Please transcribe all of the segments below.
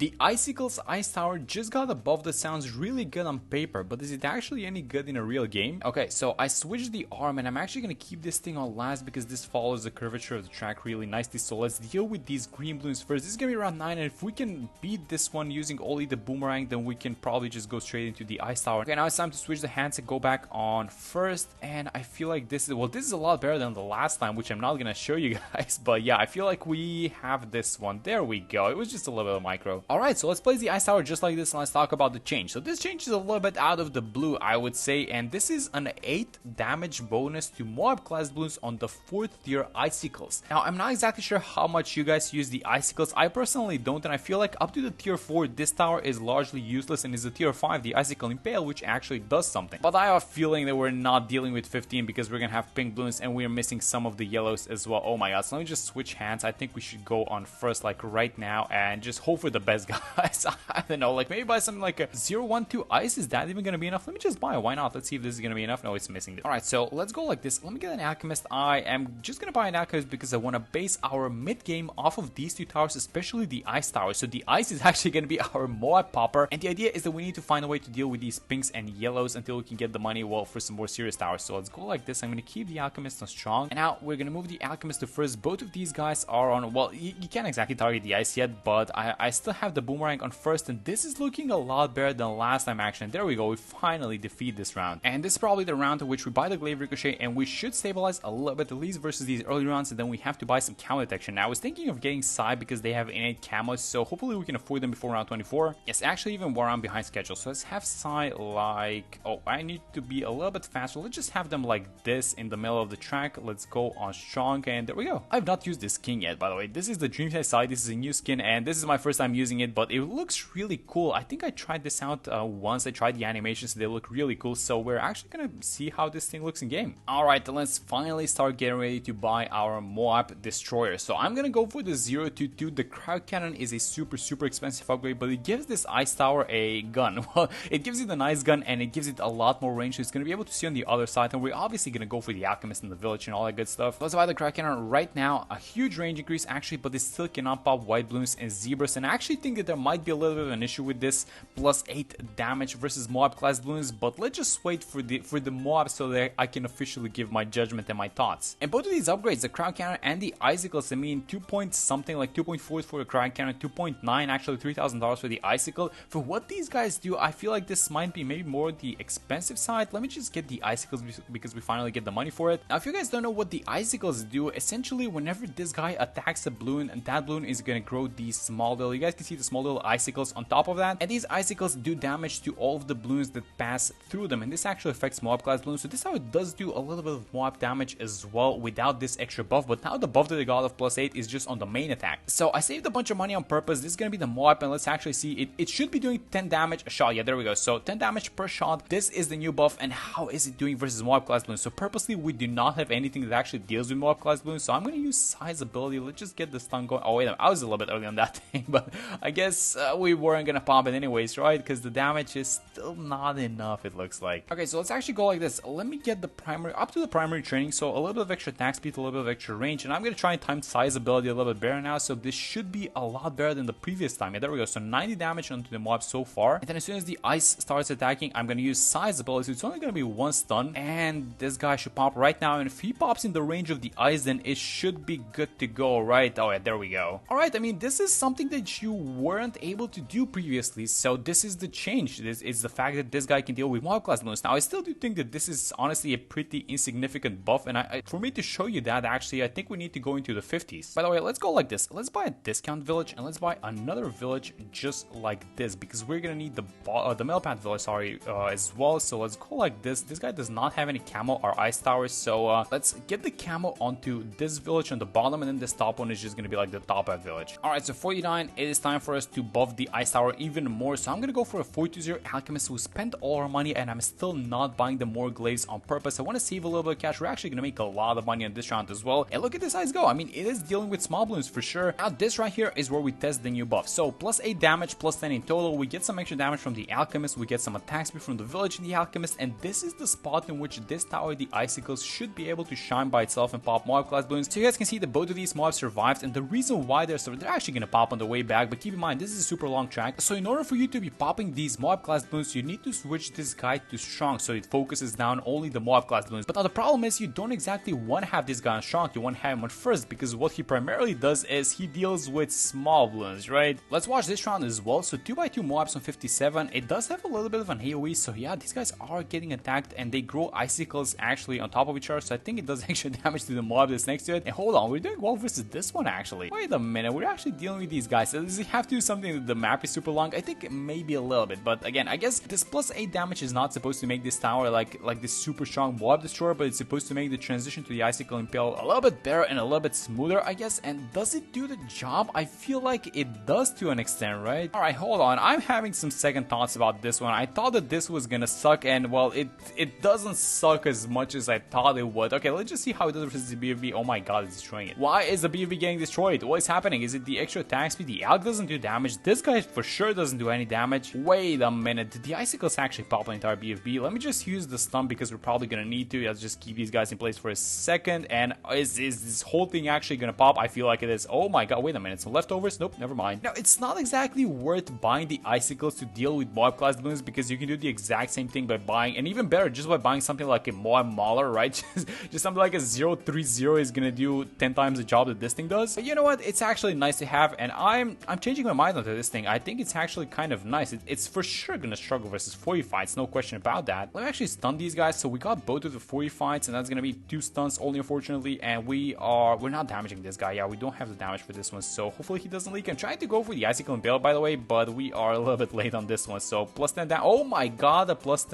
The Icicles Ice Tower just got a buff that sounds really good on paper, but is it actually any good in a real game? Okay, so I switched the arm and I'm actually going to keep this thing on last because this follows the curvature of the track really nicely. So let's deal with these green balloons first. This is going to be around 9, and if we can beat this one using only the boomerang, then we can probably just go straight into the Ice Tower. Okay, now it's time to switch the hands and go back on first, and I feel like this is a lot better than the last time, which I'm not going to show you guys, but yeah, I feel like we have this one. There we go. It was just a little bit of micro. Alright, so let's place the Ice Tower just like this and let's talk about the change. So this change is a little bit out of the blue, I would say, and this is an 8 damage bonus to Moab class balloons on the 4th tier Icicles. Now, I'm not exactly sure how much you guys use the Icicles. I personally don't, and I feel like up to the tier 4, this tower is largely useless, and is a tier 5, the Icicle Impale, which actually does something. But I have a feeling that we're not dealing with 15 because we're gonna have pink balloons and we're missing some of the yellows as well. Oh my god, so let me just switch hands. I think we should go on first like right now and just hope for the best, guys. I don't know, like maybe buy something like a 012 ice. Is that even gonna be enough? Let me just buy it. Why not? Let's see if this is gonna be enough. No, it's missing it. Alright, so let's go like this. Let me get an alchemist. I am just gonna buy an alchemist because I want to base our mid game off of these two towers, especially the ice tower. So the ice is actually gonna be our Moab popper, and the idea is that we need to find a way to deal with these pinks and yellows until we can get the money, well, for some more serious towers. So let's go like this. I'm gonna keep the alchemist on strong, and now we're gonna move the alchemist to first. Both of these guys are on, well, you can't exactly target the ice yet, but I still have the boomerang on first, and this is looking a lot better than last time action. And there we go, we finally defeat this round, and this is probably the round in which we buy the glaive ricochet, and we should stabilize a little bit at least versus these early rounds, and then we have to buy some camo detection. Now I was thinking of getting Psy because they have innate camos, so hopefully we can afford them before round 24. Yes, actually even one round behind schedule, so let's have Psy like, oh, I need to be a little bit faster. Let's just have them like this in the middle of the track. Let's go on strong, and there we go. I've not used this skin yet, by the way. This is the Dreamside Psy. This is a new skin, and this is my first time using it, but it looks really cool. I think I tried this out once. I tried the animations, they look really cool, so we're actually gonna see how this thing looks in game. Alright, then let's finally start getting ready to buy our Moab destroyer. So I'm gonna go for the 022. The crowd cannon is a super expensive upgrade, but it gives this ice tower a gun. Well, it gives it a nice gun and it gives it a lot more range, so it's gonna be able to see on the other side, and we're obviously gonna go for the alchemist in the village and all that good stuff. Let's buy the crowd cannon right now. A huge range increase actually, but it still cannot pop white balloons and zebras, and I actually think that there might be a little bit of an issue with this plus 8 damage versus Moab class balloons, but let's just wait for the Moab so that I can officially give my judgment and my thoughts. And both of these upgrades, the crowd cannon and the icicles, I mean 2 point something, like 2.4 for the crowd cannon, 2.9 actually, $3,000 for the icicle. For what these guys do, I feel like this might be maybe more the expensive side. Let me just get the icicles because we finally get the money for it. Now if you guys don't know what the icicles do, essentially whenever this guy attacks a balloon, and that balloon is gonna grow these small little, you guys can see the small little icicles on top of that, and these icicles do damage to all of the balloons that pass through them, and this actually affects Moab class balloons. So this is how it does do a little bit of Moab damage as well without this extra buff, but now the buff that they got of plus 8 is just on the main attack. So I saved a bunch of money on purpose. This is gonna be the Moab, and let's actually see it should be doing 10 damage a shot. Yeah, there we go. So 10 damage per shot. This is the new buff, and how is it doing versus Moab class balloons? So purposely we do not have anything that actually deals with Moab class balloons, so I'm gonna use Size ability. Let's just get the stun going. Oh wait, I was a little bit early on that thing, but I guess we weren't gonna pop it anyways, right? Because the damage is still not enough, it looks like. Okay, so let's actually go like this. Let me get the primary up to the primary training, so a little bit of extra attack speed, a little bit of extra range, and I'm gonna try and time Size ability a little bit better now, so this should be a lot better than the previous time. Yeah, there we go. So 90 damage onto the Moab so far, and then as soon as the ice starts attacking, I'm gonna use Size ability, so it's only gonna be 1 stun, and this guy should pop right now, and if he pops in the range of the ice, then it should be good to go, right? Oh yeah, there we go. Alright, I mean, this is something that you weren't able to do previously, so this is the change. This is the fact that this guy can deal with Moab class balloons. Now, I still do think that this is honestly a pretty insignificant buff, and for me to show you that, actually, I think we need to go into the 50s. By the way, let's go like this. Let's buy a discount village, and let's buy another village just like this, because we're gonna need the Millpath village, sorry, as well. So let's go like this. This guy does not have any camo or ice towers, so let's get the camo onto this village on the bottom, and then this top one is just gonna be like the top half village. Alright, so 49, it is time for us to buff the ice tower even more, so I'm gonna go for a 420 alchemist who spent all our money, and I'm still not buying the more glaives on purpose. I want to save a little bit of cash. We're actually gonna make a lot of money on this round as well, and look at this ice go. I mean, it is dealing with small balloons for sure. Now this right here is where we test the new buff. So plus 8 damage, plus 10 in total. We get some extra damage from the alchemist, we get some attack speed from the village and the alchemist, and this is the spot in which this tower, the icicles, should be able to shine by itself and pop Moab class balloons. So you guys can see that both of these mobs survived, and the reason why they're actually gonna pop on the way back, but keep keep in mind, this is a super long track. So in order for you to be popping these Moab class balloons, you need to switch this guy to strong, so it focuses down only the Moab class balloons. But now the problem is you don't exactly want to have this guy on strong, you want to have him on first, because what he primarily does is he deals with small balloons, right? Let's watch this round as well. So 2x2 Moabs on 57, it does have a little bit of an AoE, so yeah, these guys are getting attacked and they grow icicles actually on top of each other, so I think it does extra damage to the Moab that's next to it. And hold on, we're doing well versus this one actually. Wait a minute, we're actually dealing with these guys. So does he have to do something that the map is super long? I think maybe a little bit, but again, I guess this plus 8 damage is not supposed to make this tower like this super strong Moab destroyer, but it's supposed to make the transition to the Icicle Impale a little bit better and a little bit smoother, I guess. And does it do the job? I feel like it does to an extent, right? Alright, hold on, I'm having some second thoughts about this one. I thought that this was gonna suck, and well, it doesn't suck as much as I thought it would. Okay, let's just see how it does versus the BFB. Oh my god, it's destroying it. Why is the BFB getting destroyed? What is happening? Is it the extra attack speed? The Alg doesn't do damage. This guy for sure doesn't do any damage. Wait a minute, did the Icicles actually pop an entire BFB? Let me just use the stun because we're probably gonna need to. Let's just keep these guys in place for a second. And is this whole thing actually gonna pop? I feel like it is. Oh my god, wait a minute, some leftovers? Nope, never mind. Now, it's not exactly worth buying the Icicles to deal with Moab class balloons, because you can do the exact same thing by buying, and even better, just by buying something like a Moab Mauler, right? just something like a 030 is gonna do 10 times the job that this thing does. But you know what? It's actually nice to have, and I'm changing my mind onto this thing. I think it's actually kind of nice. It's for sure gonna struggle versus 40 fights, no question about that. Let me actually stun these guys. So we got both of the 40 fights, and that's gonna be 2 stuns only, unfortunately, and we're not damaging this guy. Yeah, we don't have the damage for this one, so hopefully he doesn't leak. I'm trying to go for the Icicle Impale, by the way, but we are a little bit late on this one. So plus 10 damage. Oh my god, a plus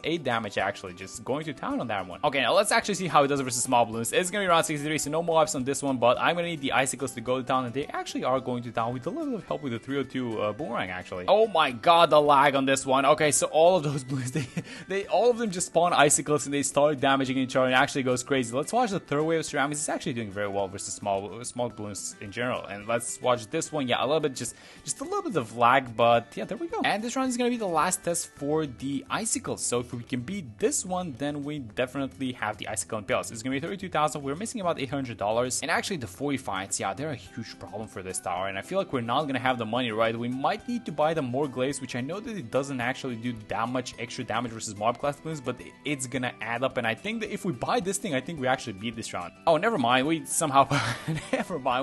8 damage actually, just going to town on that one. Okay, now let's actually see how it does versus small balloons. It's gonna be around 63, so no Moabs on this one, but I'm gonna need the Icicles to go to town, and they actually are going to town with a little bit of help with the 302 boomerang actually. Oh my god, the lag on this one. Okay, so all of those balloons, they all of them just spawn Icicles and they start damaging each other, and it actually goes crazy. Let's watch the third wave of ceramics. It's actually doing very well versus small balloons in general. And let's watch this one. Yeah, a little bit, just a little bit of lag, but yeah, there we go. And this round is gonna be the last test for the Icicles. So if we can beat this one, then we definitely have the Icicle Impales. It's gonna be 32,000. We're missing about $800. And actually the 40 fights, yeah, they're a huge problem for this tower, and I feel like we're not gonna have the money, right? We might need to buy the more glaze, which I know that it doesn't actually do that much extra damage versus Moab class balloons, but it's gonna add up. And I think that if we buy this thing, I think we actually beat this round. Oh, never mind, we somehow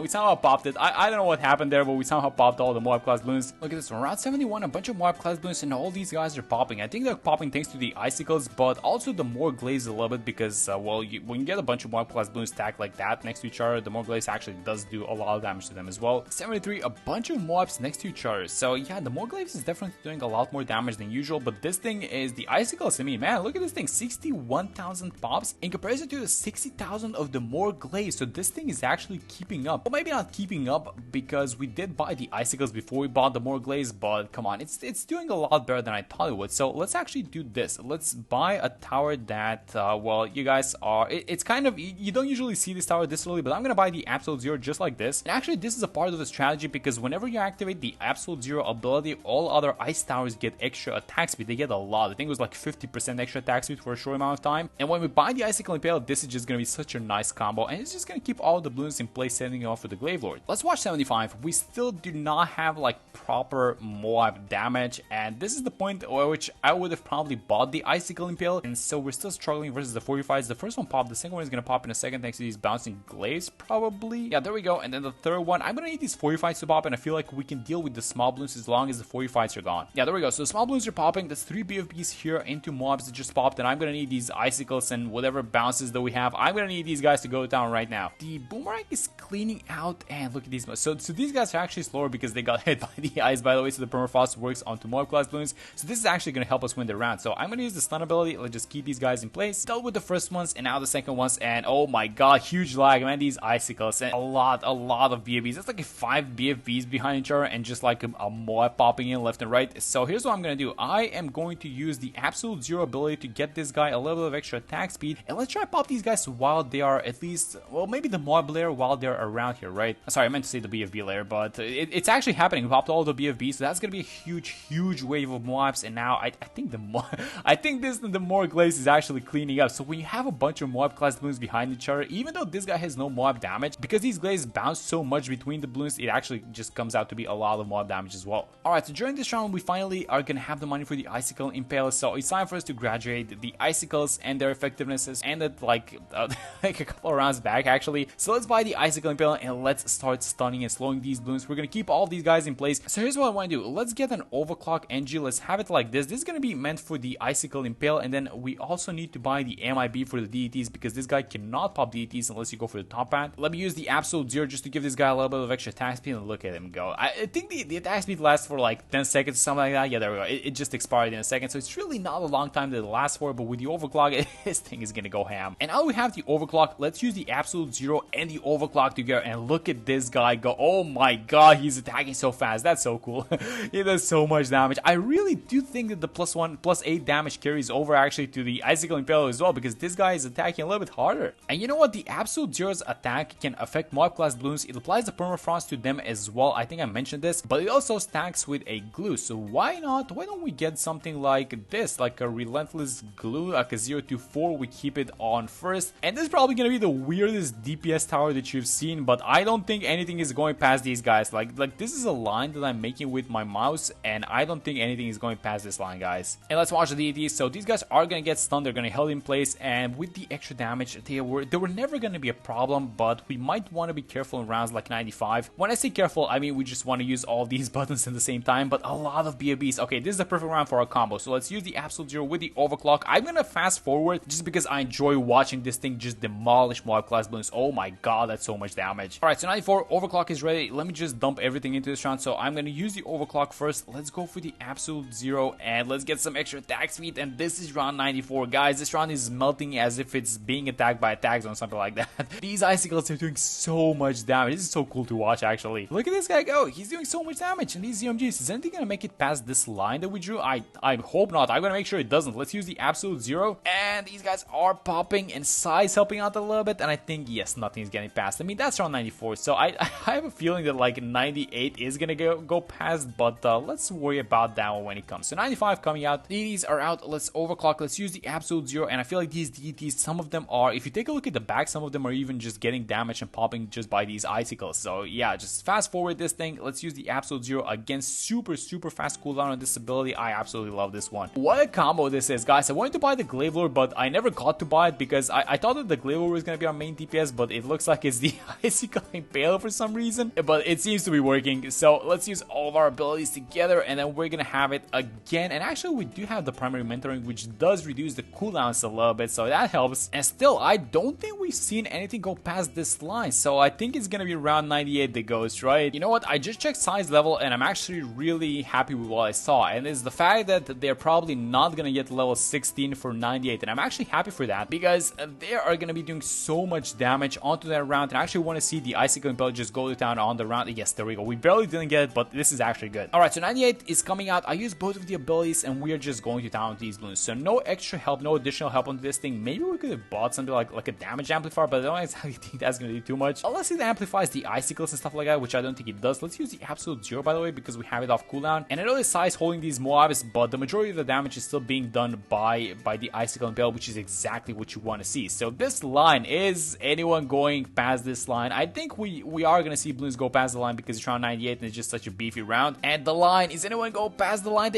we somehow popped it. I don't know what happened there, but we somehow popped all the Moab class balloons. Look at this one, round 71, a bunch of Moab class balloons, and all these guys are popping. I think they're popping thanks to the Icicles, but also the more glaze a little bit, because well, when you get a bunch of Moab class balloons stacked like that next to each other, the more glaze actually does do a lot of damage to them as well. 73, a bunch of Moabs next to each other, so yeah, the more glaze is definitely doing a lot more damage than usual. But this thing is the Icicles. I mean, man, look at this thing, 61,000 pops in comparison to the 60,000 of the more glaze. So this thing is actually keeping up. Well, maybe not keeping up, because we did buy the Icicles before we bought the more glaze, but come on, it's doing a lot better than I thought it would. So let's actually do this. Let's buy a tower that well, you guys are, it's kind of, you don't usually see this tower this early, but I'm gonna buy the Absolute Zero just like this. And actually this is a part of the strategy, because whenever you activate the Absolute Zero ability, all other ice towers get extra attack speed. They get a lot. I think it was like 50% extra attack speed for a short amount of time. And when we buy the Icicle Impale, this is just gonna be such a nice combo, and it's just gonna keep all the balloons in place, setting off with the Glaive Lord. Let's watch 75. We still do not have like proper Moab damage, and this is the point at which I would have probably bought the Icicle Impale, and so we're still struggling versus the 45s. The first one popped, the second one is gonna pop in a second thanks to these bouncing glaives, probably. Yeah, there we go. And then the third one, I'm gonna need these 45s to pop, and I feel like we can deal with the small balloons as long as the 45s are gone. Yeah, there we go. So the small balloons are popping. That's 3 BFBs here into Moabs that just popped, and I'm gonna need these Icicles and whatever bounces that we have. I'm gonna need these guys to go down right now. The boomerang is cleaning out, and look at these. So these guys are actually slower because they got hit by the ice, by the way. So the permafrost works onto Moab class balloons. So this is actually gonna help us win the round. So I'm gonna use the stun ability. Let's just keep these guys in place. Dealt with the first ones, and now the second ones. And oh my god, huge lag, man. These Icicles, and a lot of BFBs. That's like 5 BFBs behind each other, and just like a Moab popping in left and right. So here's what I'm gonna do. I am going to use the Absolute Zero ability to get this guy a little bit of extra attack speed, and let's try to pop these guys while they are at least, well, maybe the Moab layer while they're around here, right? Sorry, I meant to say the BFB layer, but it's actually happening. We popped all the BFBs, so that's gonna be a huge wave of Moabs. And now I think the more glaze is actually cleaning up. So when you have a bunch of Moab class balloons behind each other, even though this guy has no Moab damage, because these glazes bounce so much between the balloons, it actually just comes comes out to be a lot of Moab damage as well. Alright, so during this round, we finally are gonna have the money for the Icicle Impale, so it's time for us to graduate the Icicles and their effectiveness has ended like a couple of rounds back actually. So let's buy the Icicle Impale and let's start stunning and slowing these balloons. We're gonna keep all these guys in place. So here's what I want to do. Let's get an overclock NG. Let's have it like this. This is gonna be meant for the Icicle Impale, and then we also need to buy the MIB for the DDTs because this guy cannot pop DDTs unless you go for the top band. Let me use the Absolute Zero just to give this guy a little bit of extra attack speed, and look at him go. I think the attack speed lasts for like 10 seconds or something like that. Yeah, there we go. It just expired in a second, so it's really not a long time that it lasts for, but with the overclock, this thing is gonna go ham. And now we have the overclock. Let's use the Absolute Zero and the overclock together, and look at this guy go. Oh my god, he's attacking so fast. That's so cool. He does so much damage. I really do think that the +8 damage carries over actually to the Icicle Impale as well, because this guy is attacking a little bit harder. And you know what? The Absolute Zero's attack can affect Moab class balloons. It applies the permafrost to them as well. I think I mentioned this, but it also stacks with a glue. So why not? Why don't we get something like this, like a relentless glue, like a 0-4. We keep it on first, and this is probably gonna be the weirdest DPS tower that you've seen, but I don't think anything is going past these guys. Like this is a line that I'm making with my mouse, and I don't think anything is going past this line, guys. And let's watch the DDTs. So these guys are gonna get stunned. They're gonna hold in place, and with the extra damage, they were never gonna be a problem, but we might want to be careful in rounds like 95. When I say careful, I mean we just want to use all these buttons at the same time, but a lot of BOBs. Okay, this is the perfect round for our combo, so let's use the Absolute Zero with the overclock. I'm gonna fast forward just because I enjoy watching this thing just demolish Moab class balloons. Oh my god, that's so much damage. Alright, so 94, overclock is ready. Let me just dump everything into this round. So I'm gonna use the overclock first. Let's go for the Absolute Zero, and let's get some extra attack speed. And this is round 94, guys. This round is melting as if it's being attacked by attack zone, something like that. These icicles are doing so much damage. This is so cool to watch, actually. Look at this guy go. He's doing so much damage. And these ZMGs, is anything gonna make it past this line that we drew? I hope not. I'm gonna make sure it doesn't. Let's use the Absolute Zero, and these guys are popping, and Size helping out a little bit, and I think yes, nothing's getting past. I mean, that's round 94, so I have a feeling that like 98 is gonna go past, but let's worry about that one when it comes. So 95 coming out, DDTs are out. Let's overclock. Let's use the Absolute Zero, and I feel like these DDTs, some of them are, if you take a look at the back, some of them are even just getting damage and popping just by these icicles. So yeah, just fast forward this thing. Let's use the Absolute Zero again. Super fast cooldown on this ability. I absolutely love this one. What a combo this is, guys. I wanted to buy the Glaive Lure, but I never got to buy it because I thought that the Glaive Lure was gonna be our main DPS, but it looks like it's the Icicle Impale for some reason. But it seems to be working. So let's use all of our abilities together, and then we're gonna have it again. And actually, we do have the primary mentoring, which does reduce the cooldowns a little bit, so that helps. And still, I don't think we've seen anything go past this line, so I think it's gonna be around 98 that goes, right? You know what? I just checked Size level, and I'm actually really happy with what I saw, and it's the fact that they're probably not gonna get level 16 for 98, and I'm actually happy for that because they are gonna be doing so much damage onto that round. And I actually want to see the Icicle Impale just go to town on the round. Yes, there we go. We barely didn't get it, but this is actually good. Alright, so 98 is coming out. I use both of the abilities, and we are just going to town with these balloons. So no extra help, no additional help onto this thing. Maybe we could have bought something like a damage amplifier, but I don't exactly think that's gonna do too much. Unless it amplifies the icicles and stuff like that, which I don't think it does. Let's use the Absolute Zero, by the way, because we have it off cooldown. And I know the Size holding these Moabs, but the majority of the damage is still being done by the Icicle Impale, which is exactly what you want to see. So this line, is anyone going past this line? I think we are going to see balloons go past the line because it's round 98 and it's just such a beefy round. And the line, is anyone go past the line?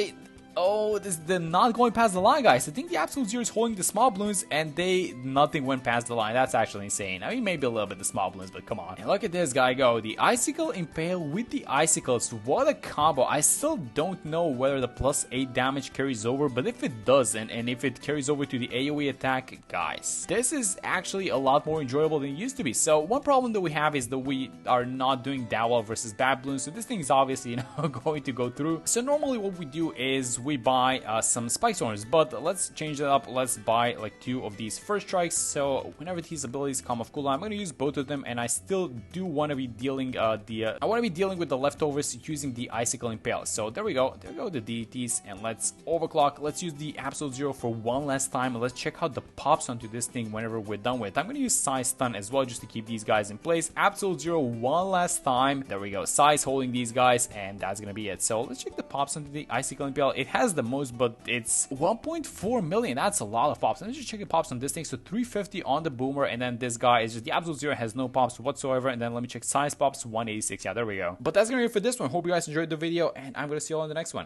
Oh, they're not going past the line, guys. I think the Absolute Zero is holding the small balloons, and nothing went past the line. That's actually insane. I mean, maybe a little bit the small balloons, but come on. And look at this guy go. The Icicle Impale with the Icicles. What a combo. I still don't know whether the +8 damage carries over, but if it does, and if it carries over to the AoE attack, guys, this is actually a lot more enjoyable than it used to be. So one problem that we have is that we are not doing that well versus bad balloons, so this thing is obviously, going to go through. So normally what we do is we buy some Spike Storms, but let's change that up. Let's buy like 2 of these First Strikes, so whenever these abilities come off cooldown, I'm going to use both of them, and I still do want to be dealing I want to be dealing with the leftovers using the Icicle Impale. So there we go the DDTs, and let's overclock. Let's use the Absolute Zero for one last time, and let's check out the pops onto this thing whenever we're done with it. I'm going to use Size Stun as well just to keep these guys in place. Absolute Zero one last time. There we go. Size holding these guys, and that's going to be it. So let's check the pops onto the Icicle Impale. It has the most, but it's 1.4 million. That's a lot of pops. Let's just check the pops on this thing. So 350 on the boomer, and then this guy is just the absolute zero, has no pops whatsoever. And then let me check size pops, 186. Yeah, there we go. But that's gonna be it for this one. Hope you guys enjoyed the video, and I'm gonna see you all in the next one.